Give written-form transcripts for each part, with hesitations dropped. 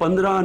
15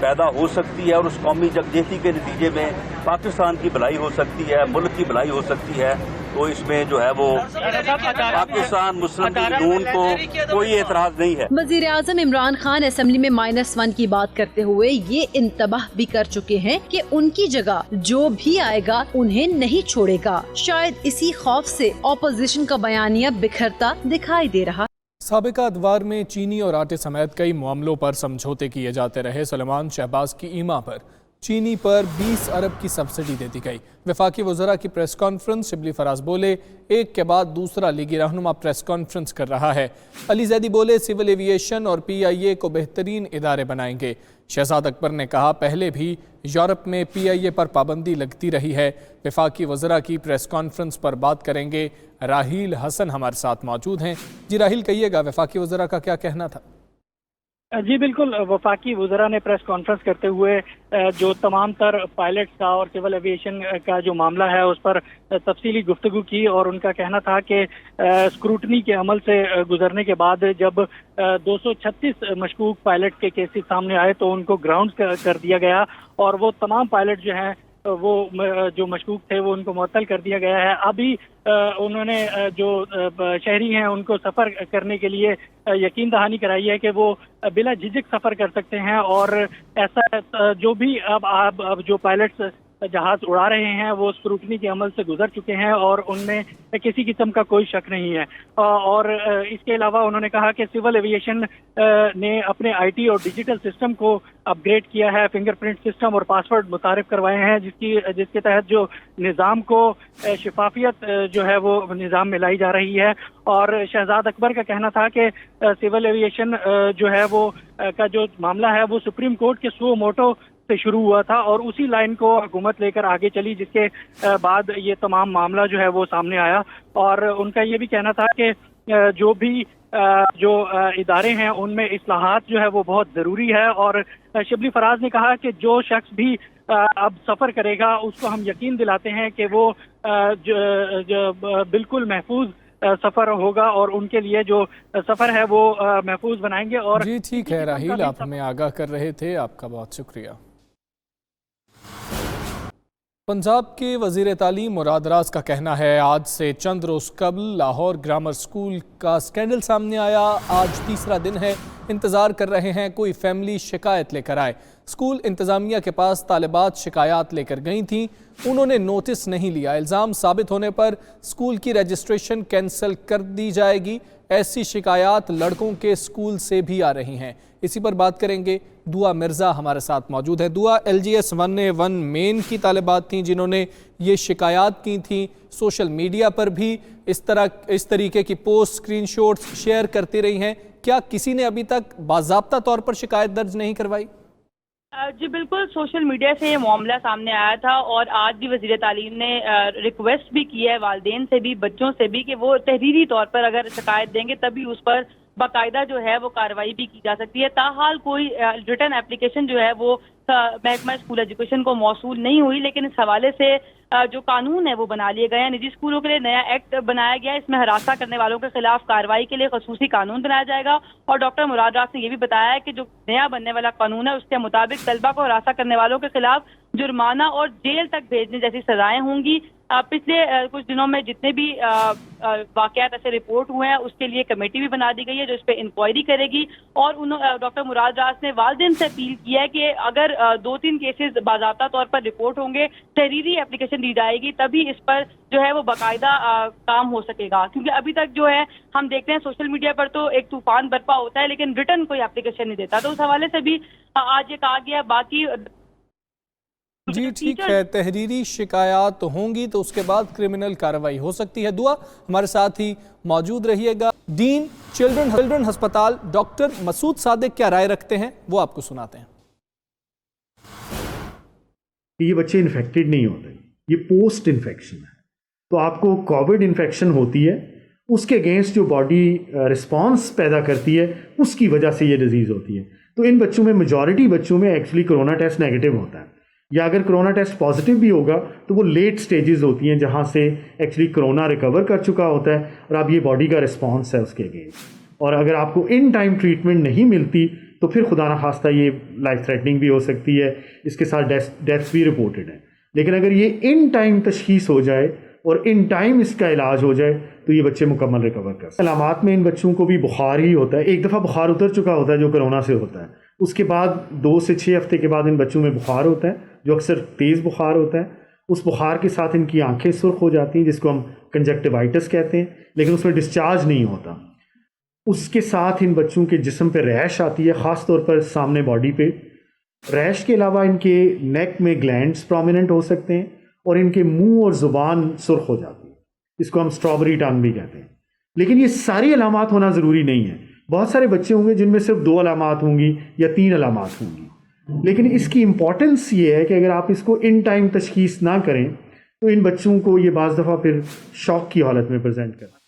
پیدا ہو سکتی ہے اور اس قومی یکجہتی کے نتیجے میں پاکستان کی بھلائی ہو سکتی ہے، ملک کی بھلائی ہو سکتی ہے، تو اس میں جو ہے وہ پاکستان مسلم لیگ نون کو کوئی اعتراض نہیں ہے۔ وزیر اعظم عمران خان اسمبلی میں -1 کی بات کرتے ہوئے یہ انتباہ بھی کر چکے ہیں کہ ان کی جگہ جو بھی آئے گا انہیں نہیں چھوڑے گا۔ شاید اسی خوف سے اپوزیشن کا بیانیہ بکھرتا دکھائی دے رہا۔ سابقہ ادوار میں چینی اور آٹے سمیت کئی معاملوں پر سمجھوتے کیے جاتے رہے۔ سلیمان شہباز کی ایما پر چینی پر 20 ارب کی سبسڈی دے دی گئی۔ وفاقی وزراء کی پریس کانفرنس، شبلی فراز بولے ایک کے بعد دوسرا لیگی رہنما پریس کانفرنس کر رہا ہے۔ علی زیدی بولے سول ایویشن اور PIA کو بہترین ادارے بنائیں گے۔ شہزاد اکبر نے کہا پہلے بھی یورپ میں PIA پر پابندی لگتی رہی ہے۔ وفاقی وزراء کی پریس کانفرنس پر بات کریں گے۔ راحیل حسن ہمارے ساتھ موجود ہیں۔ جی راحیل، کہیے گا وفاقی وزراء کا کیا کہنا تھا؟ جی بالکل، وفاقی وزراء نے پریس کانفرنس کرتے ہوئے جو تمام تر پائلٹس کا اور سول ایویشن کا جو معاملہ ہے اس پر تفصیلی گفتگو کی، اور ان کا کہنا تھا کہ اسکروٹنی کے عمل سے گزرنے کے بعد جب 236 مشکوک پائلٹ کے کیسز سامنے آئے تو ان کو گراؤنڈ کر دیا گیا، اور وہ تمام پائلٹ جو ہیں وہ جو مشکوک تھے وہ ان کو معطل کر دیا گیا ہے۔ ابھی انہوں نے جو شہری ہیں ان کو سفر کرنے کے لیے یقین دہانی کرائی ہے کہ وہ بلا جھجک سفر کر سکتے ہیں، اور ایسا جو بھی اب جو پائلٹس جہاز اڑا رہے ہیں وہ اسکروٹنی کے عمل سے گزر چکے ہیں اور ان میں کسی قسم کا کوئی شک نہیں ہے۔ اور اس کے علاوہ انہوں نے کہا کہ سول ایویشن نے اپنے IT اور ڈیجیٹل سسٹم کو اپ گریڈ کیا ہے، فنگر پرنٹ سسٹم اور پاسورڈ متعارف کروائے ہیں، جس کے تحت جو نظام کو شفافیت جو ہے وہ نظام میں لائی جا رہی ہے۔ اور شہزاد اکبر کا کہنا تھا کہ سول ایویشن جو ہے وہ کا جو معاملہ ہے وہ سپریم کورٹ کے سو موٹو سے شروع ہوا تھا، اور اسی لائن کو حکومت لے کر آگے چلی، جس کے بعد یہ تمام معاملہ جو ہے وہ سامنے آیا۔ اور ان کا یہ بھی کہنا تھا کہ جو بھی جو ادارے ہیں ان میں اصلاحات جو ہے وہ بہت ضروری ہے۔ اور شبلی فراز نے کہا کہ جو شخص بھی اب سفر کرے گا اس کو ہم یقین دلاتے ہیں کہ وہ بالکل محفوظ سفر ہوگا، اور ان کے لیے جو سفر ہے وہ محفوظ بنائیں گے۔ اور جی ٹھیک ہے راحیل، آپ ہمیں آگاہ کر رہے تھے، آپ کا بہت شکریہ۔ پنجاب کے وزیر تعلیم مراد راز کا کہنا ہے آج سے چند روز قبل لاہور گرامر سکول کا سکینڈل سامنے آیا، آج تیسرا دن ہے، انتظار کر رہے ہیں کوئی فیملی شکایت لے کر آئے۔ سکول انتظامیہ کے پاس طالبات شکایات لے کر گئی تھیں، انہوں نے نوٹس نہیں لیا، الزام ثابت ہونے پر سکول کی رجسٹریشن کینسل کر دی جائے گی۔ ایسی شکایات لڑکوں کے سکول سے بھی آ رہی ہیں۔ اسی پر بات کریں گے، دعا مرزا ہمارے ساتھ موجود ہے۔ دعا، LGS 1A1 مین کی طالبات تھیں جنہوں نے یہ شکایات کی تھیں، سوشل میڈیا پر بھی اس طریقے کی پوسٹ اسکرین شاٹس شیئر کرتی رہی ہیں، کیا کسی نے ابھی تک باضابطہ طور پر شکایت درج نہیں کروائی؟ جی بالکل، سوشل میڈیا سے یہ معاملہ سامنے آیا تھا، اور آج بھی وزیر تعلیم نے ریکویسٹ بھی کی ہے والدین سے بھی، بچوں سے بھی، کہ وہ تحریری طور پر اگر شکایت دیں گے تبھی اس پر باقاعدہ جو ہے وہ کارروائی بھی کی جا سکتی ہے۔ تاحال کوئی ریٹن اپلیکیشن جو ہے وہ محکمہ اسکول ایجوکیشن کو موصول نہیں ہوئی، لیکن اس حوالے سے جو قانون ہے وہ بنا لیے گئے ہیں۔ نجی اسکولوں کے لیے نیا ایکٹ بنایا گیا ہے، اس میں ہراساں کرنے والوں کے خلاف کارروائی کے لیے خصوصی قانون بنایا جائے گا، اور ڈاکٹر مراد راز نے یہ بھی بتایا ہے کہ جو نیا بننے والا قانون ہے اس کے مطابق طلبہ کو ہراساں کرنے والوں کے خلاف جرمانہ اور جیل تک بھیجنے جیسی سزائیں ہوں گی۔ پچھلے کچھ دنوں میں جتنے بھی واقعات ایسے رپورٹ ہوئے ہیں اس کے لیے کمیٹی بھی بنا دی گئی ہے جو اس پہ انکوائری کرے گی، اور ڈاکٹر مراد راز نے والدین سے اپیل کی ہے کہ اگر 2-3 کیسز باضابطہ طور پر رپورٹ ہوں گے، تحریری اپلیکیشن دی جائے گی، تبھی اس پر جو ہے وہ باقاعدہ کام ہو سکے گا، کیونکہ ابھی تک جو ہے ہم دیکھتے ہیں سوشل میڈیا پر تو ایک طوفان برپا ہوتا ہے لیکن ریٹن کوئی اپلیکیشن نہیں دیتا، تو اس حوالے سے بھی آج یہ کہا گیا۔ باقی جی ٹھیک ہے، تحریری شکایات ہوں گی تو اس کے بعد کرمنل کارروائی ہو سکتی ہے۔ دعا ہمارے ساتھ ہی موجود رہیے گا۔ ڈین چلڈرن ہسپتال ڈاکٹر مسعود صادق کیا رائے رکھتے ہیں وہ آپ کو سناتے ہیں۔ یہ بچے انفیکٹڈ نہیں ہوتے، یہ پوسٹ انفیکشن ہے، تو آپ کو کووڈ انفیکشن ہوتی ہے، اس کے اگینسٹ جو باڈی رسپانس پیدا کرتی ہے اس کی وجہ سے یہ ڈیزیز ہوتی ہے۔ تو ان بچوں میں میجورٹی بچوں میں ایکچولی کرونا ٹیسٹ نیگیٹو ہوتا ہے، یا اگر کرونا ٹیسٹ پازیٹیو بھی ہوگا تو وہ لیٹ سٹیجز ہوتی ہیں جہاں سے ایکچولی کرونا ریکور کر چکا ہوتا ہے اور اب یہ باڈی کا رسپانس ہے اس کے اگینسٹ، اور اگر آپ کو ان ٹائم ٹریٹمنٹ نہیں ملتی تو پھر خدا نخواستہ یہ لائف تھریٹننگ بھی ہو سکتی ہے، اس کے ساتھ ڈیتھ بھی رپورٹڈ ہے۔ لیکن اگر یہ ان ٹائم تشخیص ہو جائے اور ان ٹائم اس کا علاج ہو جائے تو یہ بچے مکمل ریکور کر سکتے ہیں۔ علامات میں ان بچوں کو بھی بخار ہی ہوتا ہے، ایک دفعہ بخار اتر چکا ہوتا ہے جو کرونا سے ہوتا ہے، اس کے بعد 2 سے 6 ہفتے کے بعد ان بچوں میں بخار ہوتا ہے جو اکثر تیز بخار ہوتا ہے۔ اس بخار کے ساتھ ان کی آنکھیں سرخ ہو جاتی ہیں جس کو ہم کنجکٹیوائٹس کہتے ہیں، لیکن اس میں ڈسچارج نہیں ہوتا۔ اس کے ساتھ ان بچوں کے جسم پہ ریش آتی ہے، خاص طور پر سامنے باڈی پہ۔ ریش کے علاوہ ان کے نیک میں گلینڈز پرومیننٹ ہو سکتے ہیں اور ان کے منہ اور زبان سرخ ہو جاتی ہے، اس کو ہم اسٹرابری ٹنگ بھی کہتے ہیں۔ لیکن یہ ساری علامات ہونا ضروری نہیں ہے، بہت سارے بچے ہوں گے جن میں صرف 2 علامات ہوں گی یا 3 علامات ہوں گی۔ لیکن اس کی امپورٹنس یہ ہے کہ اگر آپ اس کو ان ٹائم تشخیص نہ کریں تو ان بچوں کو یہ بعض دفعہ پھر شوق کی حالت میں پریزنٹ کریں۔